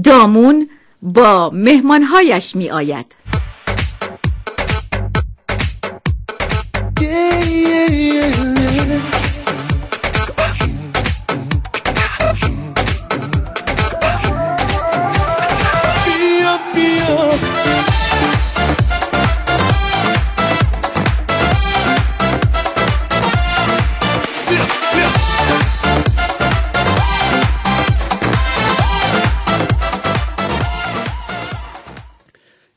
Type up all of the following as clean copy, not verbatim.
دامون با مهمانهایش می آید.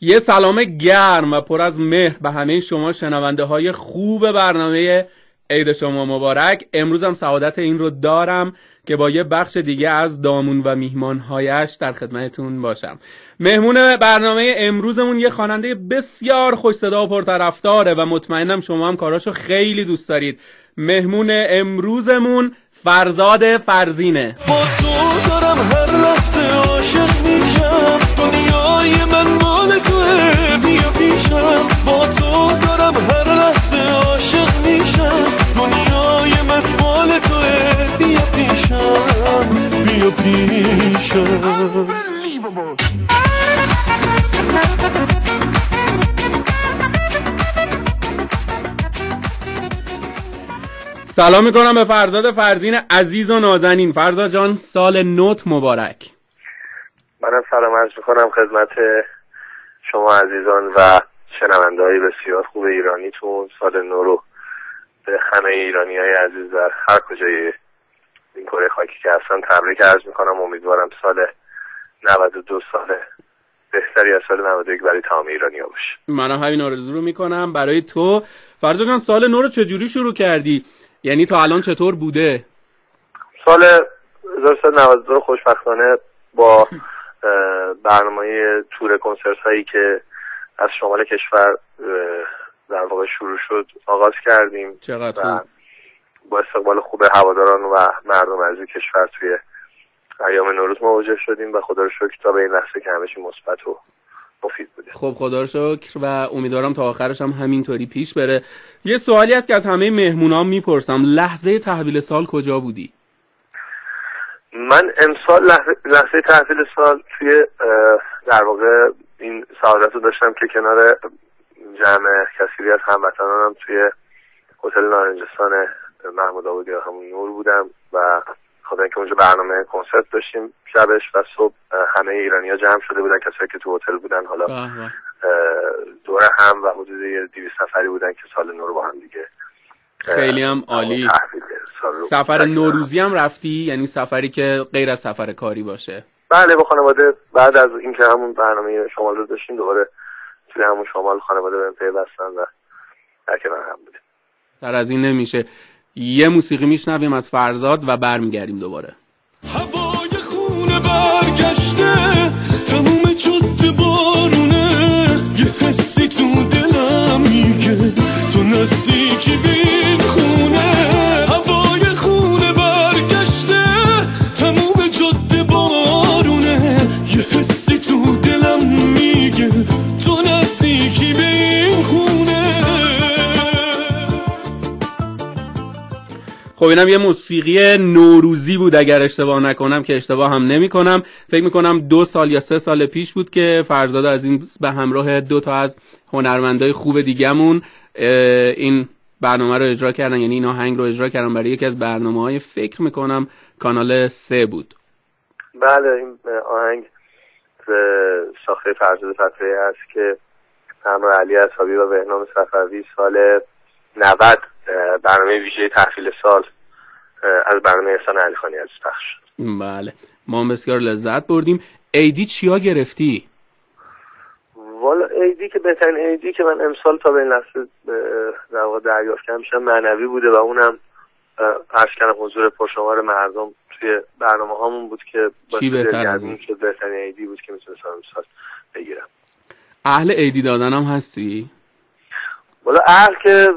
یه سلام گرم و پر از مهر به همه شما شنونده های خوب برنامه عید شما مبارک. امروز هم سعادت این رو دارم که با یه بخش دیگه از دامون و میهمانهایش در خدمتتون باشم. مهمون برنامه امروزمون یه خواننده بسیار خوش صدا و پرطرفداره و مطمئنم شما هم کاراشو خیلی دوست دارید. مهمون امروزمون فرزاد فرزینه. با تو دارم هر لحظه عاشق میشم، دنیای من مال توه، بیا پیشم. با تو دارم هر لحظه عاشق میشم، دنیای من مال توه، بیا پیشم، بیا پیشم. سلام میکنم به فرزاد فرزین عزیز و نازنین. فرزاد جان سال نوت مبارک. منم سلام عرض میکنم خدمت شما عزیزان و شنونده‌های بسیار خوب ایرانیتون. سال نو رو به همه ایرانیای عزیز در هر کجای این کره خاکی که هستن تبریک عرض میکنم. امیدوارم سال 92 سال بهتری از سال 91 برای تمام ایرانی‌ها باشه. منم همین آرزو رو میکنم برای تو. فرزاد جان سال نو رو چجوری شروع کردی؟ یعنی تا الان چطور بوده؟ سال 1392 خوشبختانه با برنامه تور کنسرت هایی که از شمال کشور در واقع شروع شد آغاز کردیم. چقدر و با استقبال خوب هواداران و مردم عزیز کشور توی ایام نوروز مواجه شدیم و خدا رو شکر تا به این لحظه که همه چی مثبت و مفید بوده. خب خدا رو شکر و امیدوارم تا آخرش هم همینطوری پیش بره. یه سوالی هست که از همه مهمونام میپرسم، لحظه تحویل سال کجا بودی؟ من امسال لحظه تحویل سال توی در واقع این سعادت رو داشتم که کنار جمع کثیری از هموطنانم توی هتل نارنجستان محمود آبادی یا همون نور بودم و خاطر که اونجا برنامه کنسرت داشتیم شبش و صبح همه ایرانی‌ها جمع شده بودن، کسایی که تو هتل بودن حالا دور هم و حدود 200 نفری بودن که سال نو رو با هم دیگه. خیلی هم عالی. سفر نوروزی هم رفتی؟ یعنی سفری که غیر از سفر کاری باشه؟ بله با خانواده بعد از اینکه همون برنامه شمال رو داشتیم دوباره توی همون شمال خانواده بهم پیوستن و در کنار هم بودیم. در از این نمیشه. یه موسیقی میشنویم از فرزاد و برمیگردیم دوباره. هوای خونه برگشته، تموم جاده بارونه، یه حسی تو دلم میگه تو نزدیکی بین خونه. هوای خونه برگشته، تموم جاده بارونه، یه حسی تو دلم میگه تو نزدیکی بین خونه. خب اینم یه موسیقی نوروزی بود اگر اشتباه نکنم که اشتباه هم نمی کنم. فکر می کنم 2 سال یا 3 سال پیش بود که فرزاد از این به همراه 2 تا از هنرمندای خوب دیگمون این برنامه رو اجرا کردن، یعنی این آهنگ رو اجرا کردن برای یکی از برنامه‌های فکر می کنم کانال 3 بود. بله این آهنگ ساخته فرزاد فتحی است که همراه علی اصحابی و بهنام صفوی سال 90 برنامه ویژه تحویل سال از برنامه احسان علیخانی از پخش شد. بله ما هم بسیار لذت بردیم. عیدی چیا گرفتی؟ والا عیدی که بهترین عیدی که من امسال تا به این لحظه در واقع دریافت کردم بیشتر معنوی بوده و اونم عرض کردم حضور پرشمار مردم توی برنامه هامون بود که چی بهتر از این شد. بهترین عیدی بود که میتونستم امسال بگیرم. اهل عیدی دادن هم هستی؟ والا اهل که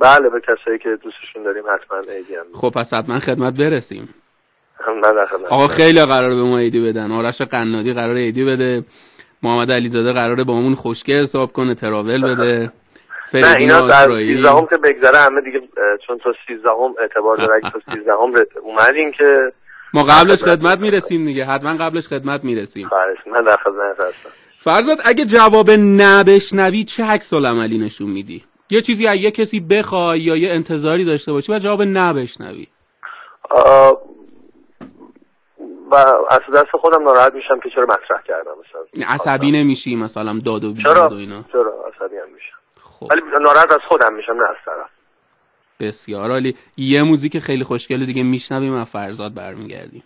بله به کسایی که دوستشون داریم حتما عیدی هم. خب پس حتما خدمت برسیم. من در خدمت. آقا خیلی قراره به ما عیدی بدن. آرش قنادی قراره عیدی بده، محمد علیزاده قراره با همون خوشگه حساب کنه، تراول بده. نه اینا در 13 که بگذره همه دیگه چون تا 13 اعتبار داره که تا 13 اومدیم که ما قبلش خدمت میرسیم دیگه، حتما قبلش خدمت میرسیم. من در خدمت هستم. فرزاد اگه جواب نه بشنوی چه عکس العملی نشون میدی؟ یه چیزی از یه کسی بخوای یا یه انتظاری داشته باشی و جواب نه بشنوی؟ و از دست خودم ناراحت میشم که چرا مطرح کردم. مثلا عصبی نمیشی مثلا داد و بیداد و اینا؟ چرا عصبی هم میشم. خب. ولی ناراحت از خودم میشم نه از طرف. بسیار عالی. یه موزیک خیلی خوشگله دیگه میشنویم و فرزاد برمیگردیم.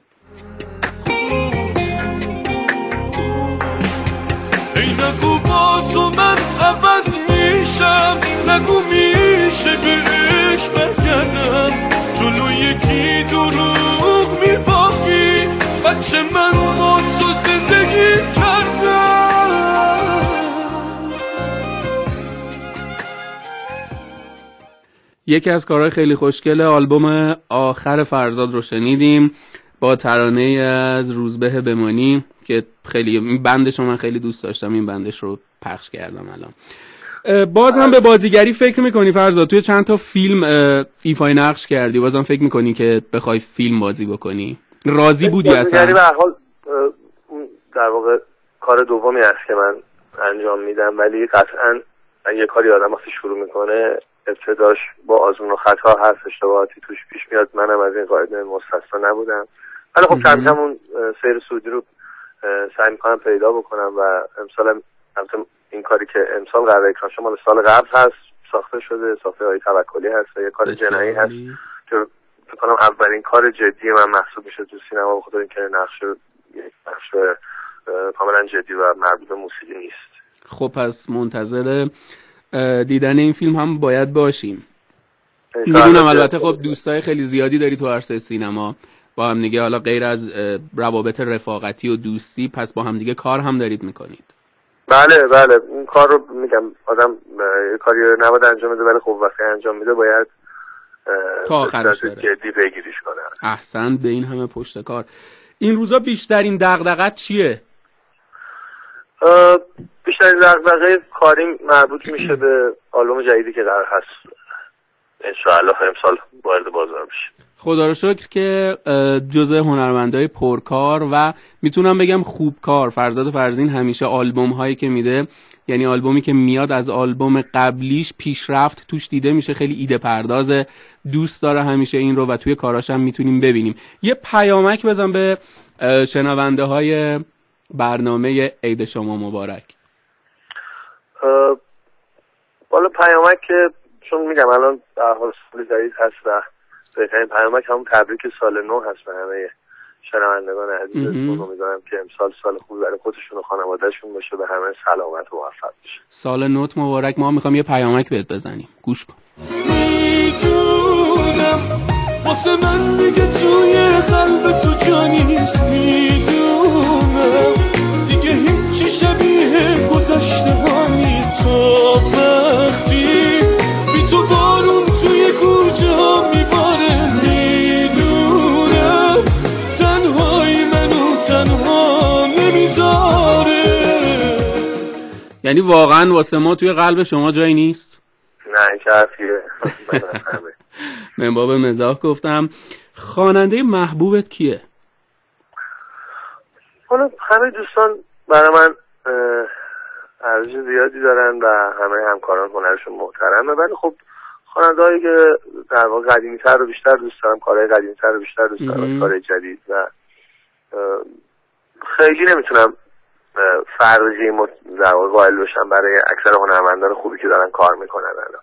ای نگو با تو من عوض میشم، نگو میشه به عشق برگردم، جلو یکی دروغ میبافی، بچه من با تو زندگی کردم. یکی از کارهای خیلی خوشگل آلبوم آخر فرزاد رو شنیدیم با ترانه از روزبه بمانی که خیلی بندش رو من خیلی دوست داشتم، این بندش رو پخش کردم الان. باز هم به بازیگری فکر میکنی فرزاد؟ توی چند تا فیلم ایفای نقش کردی، باز هم فکر میکنی که بخوای فیلم بازی بکنی؟ راضی بودی اصلا؟ بازیگری به هر حال در واقع کار دومی است که من انجام میدم، ولی قطعا یه کاری آدم وقتی شروع میکنه ابتداش با آزمون و خطا هست، اشتباهاتی توش پیش میاد. منم از این قاعده مستثنا نبودم، ولی خب کم کم اون سیر سودی رو سعی میکنم پیدا بکنم و امسال این کاری که امسال قراره اکران شه مال سال قبل هست، ساخته شده، ساخته های توکلی هست و یه کار جنایی هست که فکر کنم اولین کار جدی من محسوب میشه تو سینما، بخاطر اینکه نقش کاملا جدی و مربوط به موسیقی نیست. خب پس منتظر دیدن این فیلم هم باید باشیم. میدونم البته خب دوستای خیلی زیادی داری تو عرصه سینما با هم دیگه، حالا غیر از روابط رفاقتی و دوستی پس با هم دیگه کار هم دارید میکنید. بله این کار رو میگم آدم کاری نباید انجام بده، ولی خب وقتی انجام میده باید تا آخرش بره، جدی بگیریش کنه. احسن به این همه پشت کار. این روزا بیشترین دغدغت چیه؟ بیشترین دغدغه کاری مربوط میشه به آلبوم جدیدی که قرار هست انشاءالله امسال وارد بازار بشه. خدا رو شکر که جزء هنرمندای پرکار و میتونم بگم خوب کار فرزاد فرزین همیشه آلبوم هایی که میده، یعنی آلبومی که میاد از آلبوم قبلیش پیشرفت توش دیده میشه، خیلی ایده پردازه، دوست داره همیشه این رو و توی کاراش هم میتونیم ببینیم. یه پیامک بزن به شنونده های برنامه عید شما مبارک. بالا پیامک که چون میگم الان در حال سال جدید هست و بهترین پیامک همون تبریک سال نو هست به همه شنوندگان عزیزتون. امیدوارم که امسال سال خوبی برای خودشون و خانوادهشون باشه، به همه سلامت و موفق بشه. سال نوت مبارک. ما میخوام یه پیامک بهت بزنیم، گوش کن. میدونم واسه من دیگه توی قلب تو جانی نیست، میدونم دیگه هیچی شبیه گذشته ها نیست، تا وقتی بی تو بارون توی کوچه ها میباره، میدونم تنهایی منو تنها نمیذاره. یعنی واقعا واسه ما توی قلب شما جایی نیست؟ نه که حرفیه. من باب مزاح گفتم. خواننده محبوبت کیه؟ حالا همه دوستان برای من ارزش زیادی دارن و همه همکاران هنرشون محترمه، ولی خب خواننده‌هایی که در واقع قدیمی‌تر رو بیشتر دوست دارم، کارهای قدیمی‌تر رو بیشتر دوست دارم، کارهای جدید و خیلی نمیتونم فرضی در واقع قائل بشم برای اکثر هنرمندان خوبی که دارن کار میکنن الان.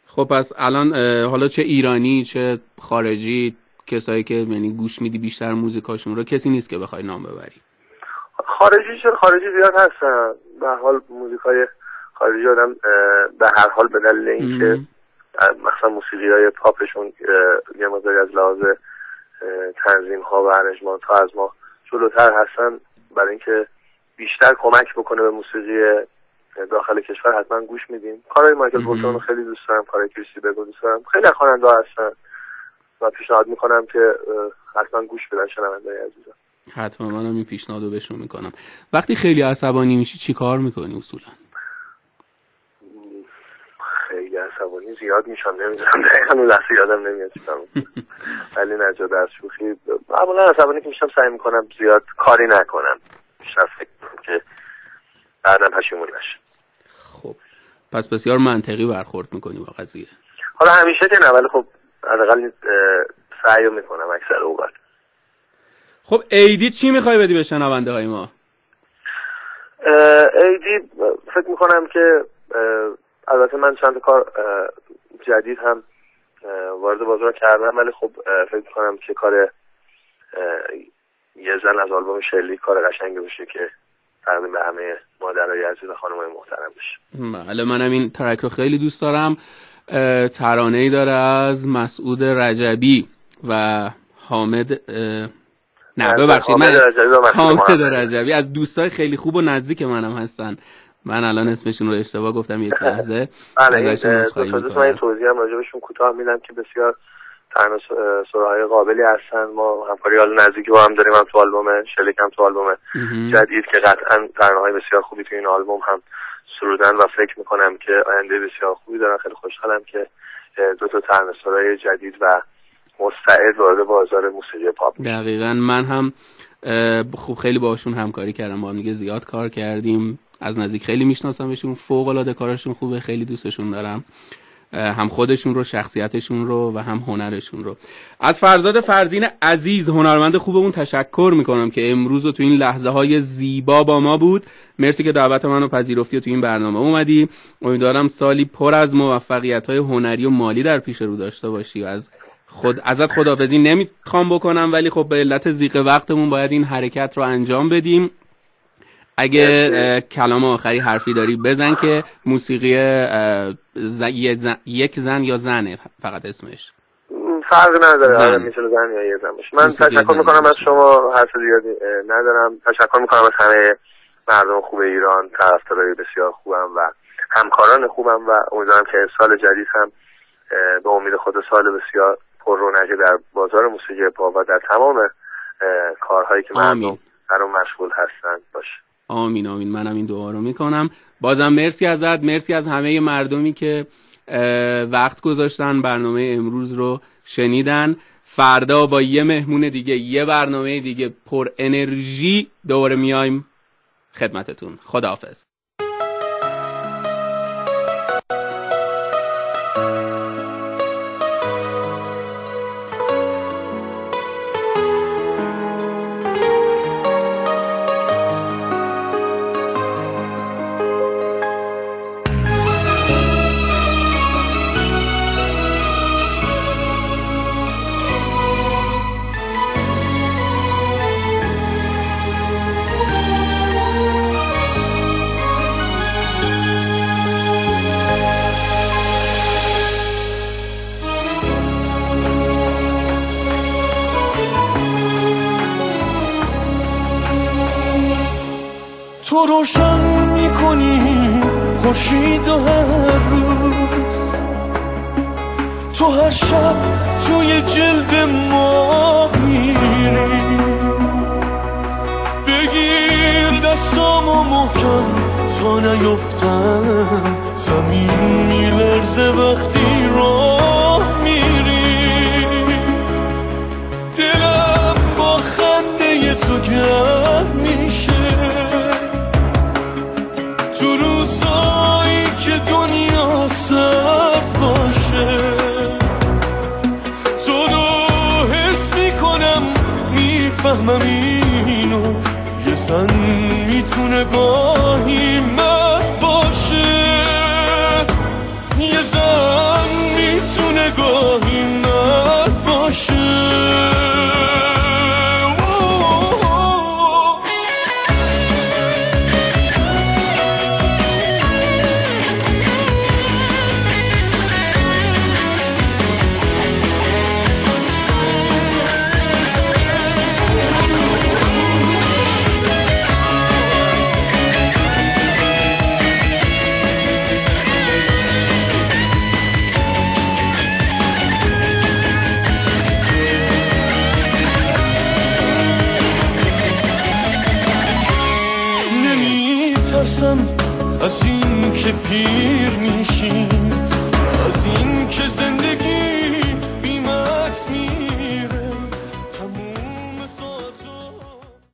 خب پس الان حالا چه ایرانی چه خارجی، کسایی که یعنی گوش میدی بیشتر موزیکاشون رو، کسی نیست که بخوای نام ببری؟ خارجی زیاد هستن. به هر حال موزیکای خارجی آدم به هر حال به دلیل اینکه مثلا موسیقیای پاپشون یه مقداری از لحاظ تنظیم ها و ارنجمنت ها از ما جلوتر هستن، برای اینکه بیشتر کمک بکنه به موسیقی داخل کشور حتما گوش میدیم. کارهای مایکل بولتون خیلی دوست دارم، کارهای کریسی بگو دوست دارم، خیلی خواننده هستن و پیشنهاد میکنم که حتما گوش بدن شنونده‌های عزیزم. حتما منم این پیشنهادو بهشون میکنم. وقتی خیلی عصبانی میشی چی کار میکنی اصولا؟ خیلی عصبانی زیاد میشم، نمیدونم دقیقا اون لحظه یادم نمیاد چیکار ولی نجات از شوخی معمولا عصبانی که میشم سعی میکنم زیاد کاری نکنم، بیشتر فکر کنم که بعدم پشیمون نشم. خب پس بسیار منطقی برخورد میکنی با قضیه. حالا همیشه که نه، ولی خب حداقل سعی میکنم اکثر اوقات. خب عیدی چی میخوای بدی به شنونده های ما؟ عیدی فکر میکنم که البته من چند تا کار جدید هم وارد بازار کردم، ولی خب فکر میکنم که کار یه زن از آلبوم شلی کار قشنگی بشه که تقدیم به همه مادرای عزیز و خانمای محترم بشه. بله منم این ترک رو خیلی دوست دارم. ترانه‌ای داره از مسعود رجبی و حامد حامد رجبی از دوستای خیلی خوب و نزدیک منم هستن. من الان اسمشون رو اشتباه گفتم یک لحظه. بله این من توضیح هم راجبشون کوتاه میدم که بسیار تناسب‌های قابلی هستن. ما همکاری حال نزدیکی با هم داریم، هم تو آلبوم شلیک هم تو آلبوم جدید که قطعا ترانه‌های بسیار خوبی تو این آلبوم هم سرودن و فکر میکنم که آینده بسیار خوبی دارن. خیلی خوشحالم که دو تا تناسب‌های جدید و مستعد وارد بازار موسیقی پاپ. دقیقاً من هم خوب خیلی باشون همکاری کردم، با هم دیگه زیاد کار کردیم، از نزدیک خیلی میشناسمشون، فوق‌العاده کارشون خوبه، خیلی دوستشون دارم، هم خودشون رو، شخصیتشون رو و هم هنرشون رو. از فرزاد فرزین عزیز هنرمند خوبمون تشکر میکنم که امروز و تو این لحظه های زیبا با ما بود. مرسی که دعوت منو پذیرفتی و تو این برنامه اومدی. امیدوارم سالی پر از موفقیت‌های هنری و مالی در پیش رو داشته باشی و ازت خداحافظی نمیخوام بکنم، ولی خب به علت ضیق وقتمون باید این حرکت رو انجام بدیم. اگه کلام آخری حرفی داری بزن که موسیقی یک زن یا زنه فقط اسمش فرق نداره، میتونه زن یا یه زن باشه. من تشکر میکنم از شما، حرف زیادی ندارم. تشکر میکنم از همه مردم خوب ایران، طرفدارای بسیار خوبم و همکاران خوبم و امیدوارم که سال جدید هم به امید خود سال بسیار پر رونقی در بازار موسیقی پاپ و در تمام کارهایی که مردم در اون مشغول هستن باشه. آمین آمین. منم این دعا رو میکنم. بازم مرسی ازت، مرسی از همه مردمی که وقت گذاشتن برنامه امروز رو شنیدن. فردا با یه مهمون دیگه، یه برنامه دیگه پر انرژی دوباره میایم خدمتتون. خداحافظ. تو روشن میکنی خورشید و هر روز، تو هر شب توی جلد ماه میری، بگیر دستامو محکم تا نیفتم، زمین میلرزه وقتی راه میری، دلم با خنده تو گرم میشه، تو روزایی که دنیا سرد باشه، تو رو حس میکنم میفهمم اینو، یه زن میتونه گاهی مرد باشه، یه زن میتونه گاهی مرد باشه. از این که پیر میشیم، از که